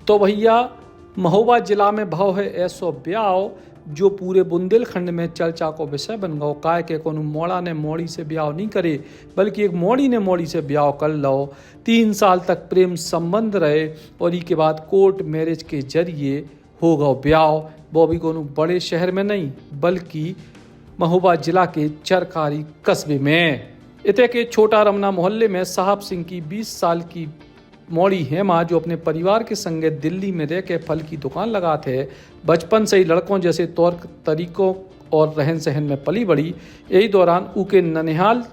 तो भैया महोबा जिला में भाव है ऐसो ब्याह जो पूरे बुंदेलखंड में चर्चा को विषय बन गो। काय के कोनो मोड़ा ने मोड़ी से ब्याह नहीं करे, बल्कि एक मोड़ी ने मोड़ी से ब्याह कर लो। 3 साल तक प्रेम संबंध रहे और ई के बाद कोर्ट मैरिज के जरिए हो गो ब्याह। वो भी कोनो बड़े शहर में नहीं, बल्कि महोबा जिला के चरकारी कस्बे में। इते के छोटा रमना मोहल्ले में साहब सिंह की 20 साल की मौड़ी हेमा, जो अपने परिवार के संगे दिल्ली में रह के फल की दुकान लगाते है, बचपन से ही लड़कों जैसे तौर तरीकों और रहन सहन में पली बड़ी। यही दौरान उके ननिहाल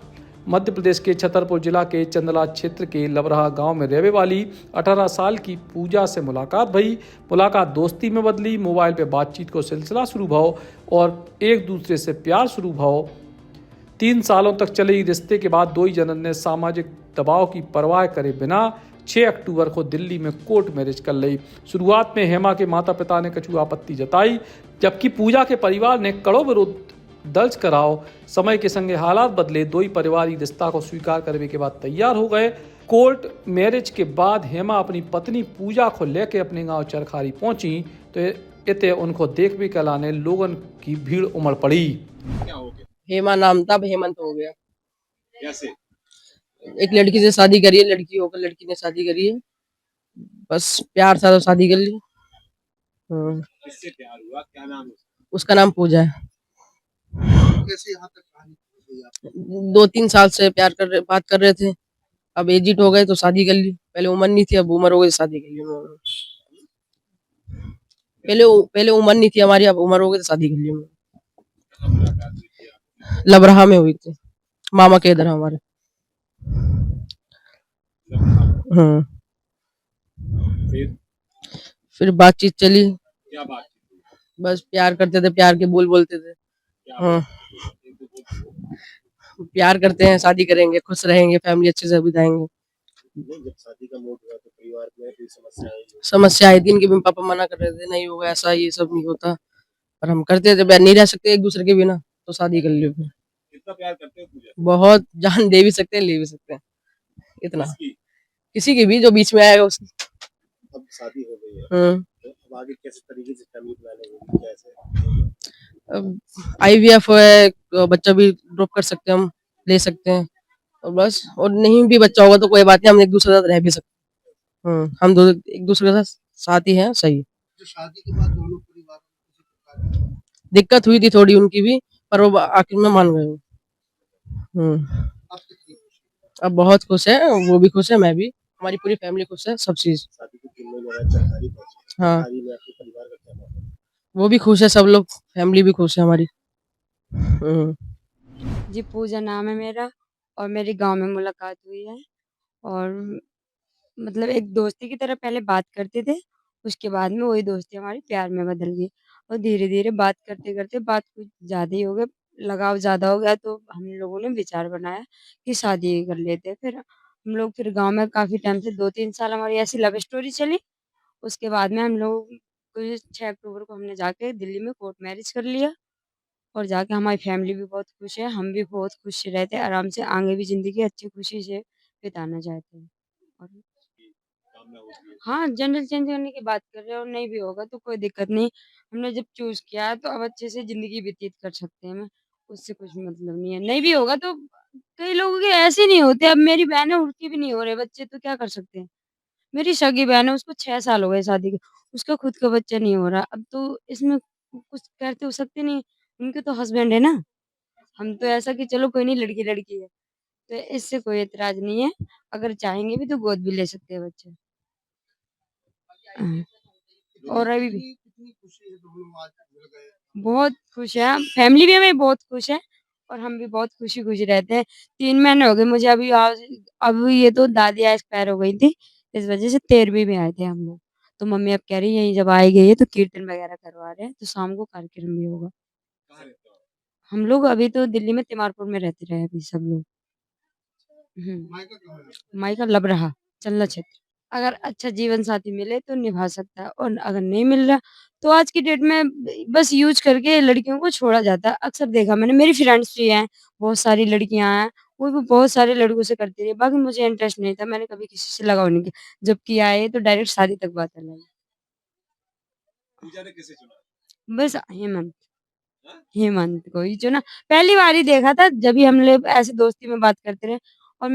मध्य प्रदेश के छतरपुर जिला के चंदला क्षेत्र के लबरहा गांव में रहने वाली 18 साल की पूजा से मुलाकात भई। मुलाकात दोस्ती में बदली, मोबाइल पे बातचीत को सिलसिला शुरू भाव और एक दूसरे से प्यार शुरू भाव। 3 सालों तक चले रिश्ते के बाद दो ही जनन ने सामाजिक दबाव की परवाह करे बिना 6 अक्टूबर को दिल्ली में कोर्ट मैरिज कर ली। शुरुआत में हेमा के माता पिता ने कछु आपत्ति जताई, जबकि पूजा के परिवार ने कड़ो विरोध दर्ज कराओ। समय के संगे हालात बदले, दो ही परिवार रिश्ता को स्वीकार करने के बाद तैयार हो गए। कोर्ट मैरिज के बाद हेमा अपनी पत्नी पूजा को लेकर अपने गांव चरखारी पहुंची तो इते उनको देख भी कराने लोगों की भीड़ उमड़ पड़ी। क्या हो गया? हेमा नाम था, अब हेमंत हो गया। कैसे? एक लड़की से शादी करी है, लड़की होकर लड़की ने शादी करी है। बस प्यार था तो शादी कर ली। किससे प्यार हुआ? क्या नाम है उसका नाम पूजा है। कैसे यहाँ तक कहानी पहुंच गई आपकी? 2-3 साल से बात कर रहे थे। अब एजिट हो गए तो शादी कर ली। पहले उम्र नहीं थी, अब उम्र हो गई तो शादी कर ली उन्होंने। पहले उम्र नहीं थी हमारी, अब उम्र हो गई तो शादी कर ली उन्होंने। कहाँ मुलाकात हुई थी आपकी? लबरहा में हुई थी, मामा के इधर हमारे। हाँ, फिर फिर बातचीत चली। क्या बात थी? बस प्यार करते थे, प्यार के बोल बोलते थे। क्या हाँ, एक दो बोल। प्यार करते हैं, शादी करेंगे, खुश रहेंगे, फैमिली अच्छे से बिताएंगे। नहीं, जब शादी का मूड हुआ तो परिवार में कोई समस्या आई? समस्या आई थी इनके भी, पापा मना कर रहे थे, नहीं होगा ऐसा, ये सब नहीं होता। पर हम करते थे, नहीं रह सकते एक दूसरे के बिना, तो शादी कर ली फिर। कितना प्यार करते हो पूजा? बहुत, जान दे भी सकते हैं, ले भी सकते हैं, इतना। किसकी? किसी की भी जो बीच में आएगा उसकी। अब शादी हो गई है हाँ, तो अब आगे कैसे तरीके से फैमिली प्लानिंग होगी? कैसे? अब IVF है, बच्चा भी ड्रॉप कर सकते हैं हम, ले सकते हैं। और बस, और नहीं भी बच्चा होगा तो कोई बात नहीं, हम एक दूसरे के साथ रह भी सकते हैं। हम दो एक दूसरे के साथ साथी हैं, सही। तो शादी के बाद दोनों परिवार में किसी प्रकार की दिक्कत हुई थी थोड़ी उनकी भी, पर वो आखिर में मान गए। हम्म अब कितनी खुशी? अब बहुत खुश है, वो भी खुश है, मैं भी, हमारी पूरी फैमिली खुश है, सब चीज। शादी के 3 महीने बाद चरखारी पहुंचे। हाँ, चरखारी में आपके परिवार का क्या माहौल है? वो भी खुश है, सब लोग, फैमिली भी खुश है हमारी। हम्म जी, पूजा नाम है मेरा और मेरी गाँव में मुलाकात हुई है और मतलब एक दोस्ती की तरह पहले बात करते थे, उसके बाद में वही दोस्ती हमारी प्यार में बदल गई और धीरे-धीरे बात करते-करते बात कुछ ज़्यादा ही हो गया, लगाव ज़्यादा हो गया तो हम लोगों ने विचार बनाया कि शादी ही कर लेते हैं। फिर हम लोग फिर गाँव में काफ़ी टाइम से 2-3 साल हमारी ऐसी लव स्टोरी चली, उसके बाद में हम लोग को 6 अक्टूबर को हमने जाके दिल्ली में कोर्ट मैरिज कर लिया। और जाके हमारी फैमिली भी बहुत खुश है, हम भी बहुत खुश रहते हैं, आराम से आगे भी ज़िंदगी अच्छी खुशी से बिताना चाहते हैं। और कामना होती है? हाँ, जेंडर चेंज करने की बात कर रहे हैं और नहीं भी होगा तो कोई दिक्कत नहीं। हमने जब चूज़ किया है तो अब अच्छे से ज़िंदगी व्यतीत कर सकते हैं, हमें उससे कुछ मतलब नहीं है। नहीं भी होगा तो कई लोगों के ऐसे नहीं होते, अब मेरी बहन है उसके भी नहीं हो रहे बच्चे तो क्या कर सकते हैं। मेरी सगी बहन है उसको 6 साल हो गए शादी के, उसका खुद का बच्चा नहीं हो रहा, अब तो इसमें कुछ कर तो सकते नहीं, उनके तो हस्बैंड है ना। हम तो ऐसा कि चलो कोई नहीं लड़की-लड़की है, तो इससे कोई एतराज़ नहीं है। अगर चाहेंगे भी तो गोद भी ले सकते हैं बच्चे। हाँ, और अभी भी कितनी खुशी है दोनों आज मिल गए। बहुत खुश हैं, फैमिली भी हमें बहुत खुश है और हम भी बहुत खुशी-खुशी रहते हैं। 3 महीने हो गए मुझे अभी आज अब ये तो दादी एक्सपायर हो गई थी, इस वज़ह से 13वीं में आए थे हम लोग। तो मम्मी अब कह रही है यहीं जब आ ही गई है तो कीर्तन वगैरह करवा रहे हैं, तो शाम को कार्यक्रम भी होगा। कहाँ रहते हो? हम लोग अभी तो दिल्ली में तिमारपुर में रहते रहे अभी सब लोग। हुँ। मायका कहाँ है? मायका लबरहा, चंदला क्षेत्र। अगर अच्छा जीवन साथी मिले तो निभा सकता है और अगर नहीं मिल रहा तो आज की डेट में बस यूज़ करके लड़कियों को छोड़ा जाता है। अक्सर देखा मैंने, मेरी फ्रेंड्स भी हैं, बहुत सारी लड़कियाँ हैं, वो भी बहुत सारे लड़कों से करती रही। बाकी मुझे इंटरेस्ट नहीं था, मैंने कभी किसी से लगाव नहीं किया। जब किया है तो डायरेक्ट शादी तक बात है। पूजा ने किसे चुना? बस हेमंत को ही चुना। पहली बार ही देखा था जब भी हम लोग ऐसे दोस्ती में बात करते रहे और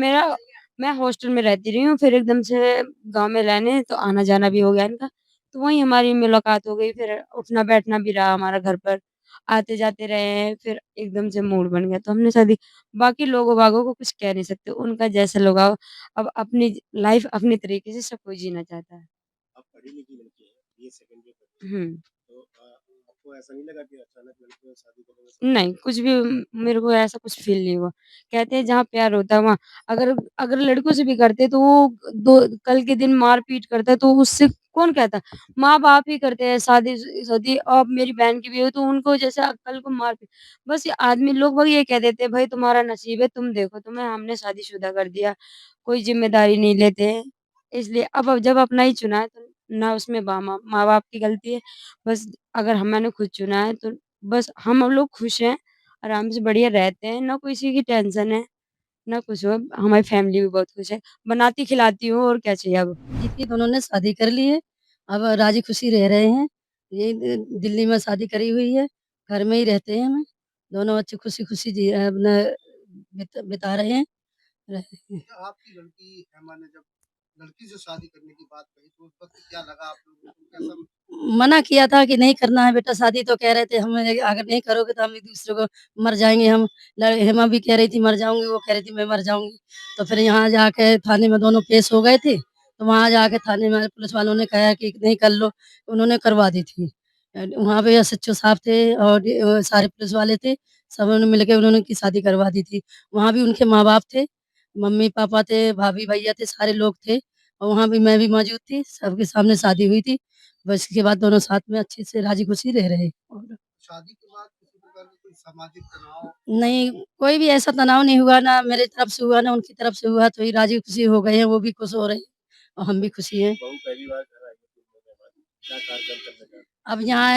मैं हॉस्टल में रहती रही हूँ, फिर एकदम से गाँव में रहने तो आना-जाना भी हो गया इनका, तो वहीं हमारी मुलाकात हो गई, फिर उठना-बैठना भी रहा हमारा घर पर, आते-जाते रहे हैं, फिर एकदम से मूड बन गया तो हमने शादी बाकी लोगों-बागों को कुछ कह नहीं सकते, उनका जैसा लगाव अब अपनी लाइफ़ अपने तरीके से सब कोई जीना चाहता है। आप पढ़ी-लिखी लड़की हैं, बीए सेकंड ईयर कर रही हैं, हुँ। तो आपको ऐसा नहीं लगा कि अचानक लड़की से शादी करेंगे सब? नहीं, कुछ भी मेरे को ऐसा कुछ फ़ील नहीं हुआ। कहते हैं जहाँ प्यार होता है वहाँ अगर अगर लड़कों से भी करते तो वो दो कल के दिन मार-पीट करता है तो उससे कौन कहता है? माँ-बाप ही करते हैं शादी अब मेरी बहन की भी हुई तो उनको जैसे कल को मार-पीट बस ये आदमी लोग वही ये कह देते हैं भाई तुम्हारा नसीब है तुम देखो तुम्हें हमने शादीशुदा कर दिया, कोई ज़िम्मेदारी नहीं लेते हैं। इसलिए अब जब अपना ही चुना है तो ना उसमें माँ-बाप की गलती है, बस अगर हम मैंने खुद चुना है तो बस हम लोग खुश हैं, आराम से बढ़िया रहते हैं, ना किसी की टेंशन है, ना कुछ और, हमारी फैमिली भी बहुत खुश है। बनाती-खिलाती हूँ और क्या चाहिए अब। देखिए दोनों ने शादी कर ली है, अब राज़ी खुशी रह रहे हैं। ये दिल्ली में शादी करी हुई है, घर में ही रहते हैं हम, दोनों अच्छी खुशी-खुशी अपना बिता रहे हैं। क्या आपकी लड़की हेमा ने जब लड़की से शादी करने की बात कही तो उस वक़्त क्या लगा आप लोगों को? कैसा मना किया था कि नहीं करना है बेटा शादी, तो कह रहे थे हम अगर नहीं करोगे तो हम एक-दूसरे को मर जाएँगे हम। हेमा भी कह रही थी मर जाऊँगी, वो कह रही थी मैं मर जाऊँगी। तो फिर यहाँ जाके थाने में दोनों पेश हो गए थे, तो वहाँ जाके थाने में पुलिस वालों ने कहा कि नहीं कर लो, उन्होंने करवा दी थी। वहाँ पे एसएचओ साहब थे और सारे पुलिस वाले थे, सबों ने मिलके उन्होंने उनकी शादी करवा दी थी। वहाँ भी उनके माँ-बाप थे, मम्मी-पापा थे, भाभी-भैया थे, सारे लोग थे और वहाँ भी मैं भी मौजूद थी, सबके सामने शादी हुई थी। बस इसके बाद दोनों साथ में अच्छे से राज़ी-खुशी रह रहे हैं। और शादी के बाद किसी प्रकार का कोई सामाजिक तनाव? नहीं, कोई भी ऐसा तनाव नहीं हुआ, ना मेरे तरफ से हुआ, ना उनकी तरफ से हुआ, तो ये राज़ी-खुशी हो गए हैं, वो भी खुश हो रहे हैं और हम भी खुशी हैं। बहू पहली बार घर आई है 3 महीने बाद, क्या कार्यक्रम करने जा रहे हैं? अब यहाँ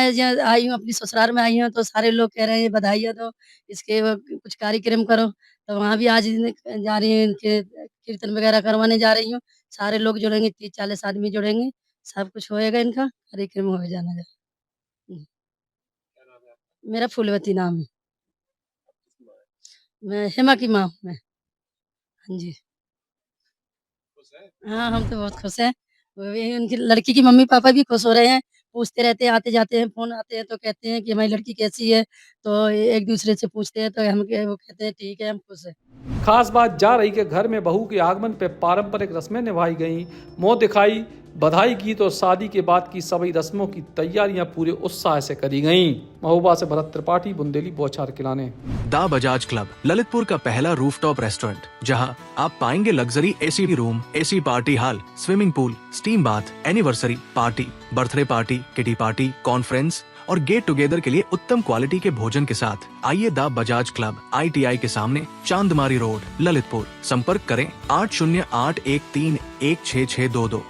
आई हूँ, अपनी ससुराल में आई हूँ, तो सारे लोग कह रहे हैं बधाइयाँ दो, इसके वो कुछ कार्यक्रम करो, तो वहाँ भी आज जा रही हूँ, इनके कीर्तन वगैरह करवाने जा रही हूँ। सारे लोग जुड़ेंगे, 30-40 आदमी जुड़ेंगे, सब कुछ होएगा इनका, कार्यक्रम हो जाना है। हुँ, क्या नाम है आपका? मेरा फूलवती नाम है। किसकी माँ है? मैं हेमा की माँ हूँ मैं। हाँ जी। खुश हैं? हाँ, हम तो बहुत खुश हैं। वो भी उनकी लड़की की मम्मी-पापा भी खुश हो रहे हैं। पूछते रहते हैं, आते-जाते हैं, फ़ोन आते हैं तो कहते हैं कि हमारी लड़की कैसी है? तो एक-दूसरे से पूछते हैं तो वो कहते हैं ठीक है, हम खुश हैं। खास बात जा रही कि घर में बहू के आगमन पर पारंपरिक रस्में निभाई गईं, मुंह दिखाई, बधाई गीत और शादी के बाद की सभी रस्मों की तैयारियां पूरे उत्साह से करी गईं। महोबा से भरत त्रिपाठी, बुंदेली बौछार खिलाने। दा बजाज क्लब, ललितपुर का पहला रूफटॉप रेस्टोरेंट, जहां आप पाएंगे luxury AC room, AC party hall, swimming pool, steam bath, anniversary party, birthday party, kitty party, conference और गेट टुगेदर के लिए उत्तम क्वालिटी के भोजन के साथ आइए दा बजाज क्लब, ITI के सामने, चांदमारी रोड, ललितपुर। संपर्क करें 8081316622।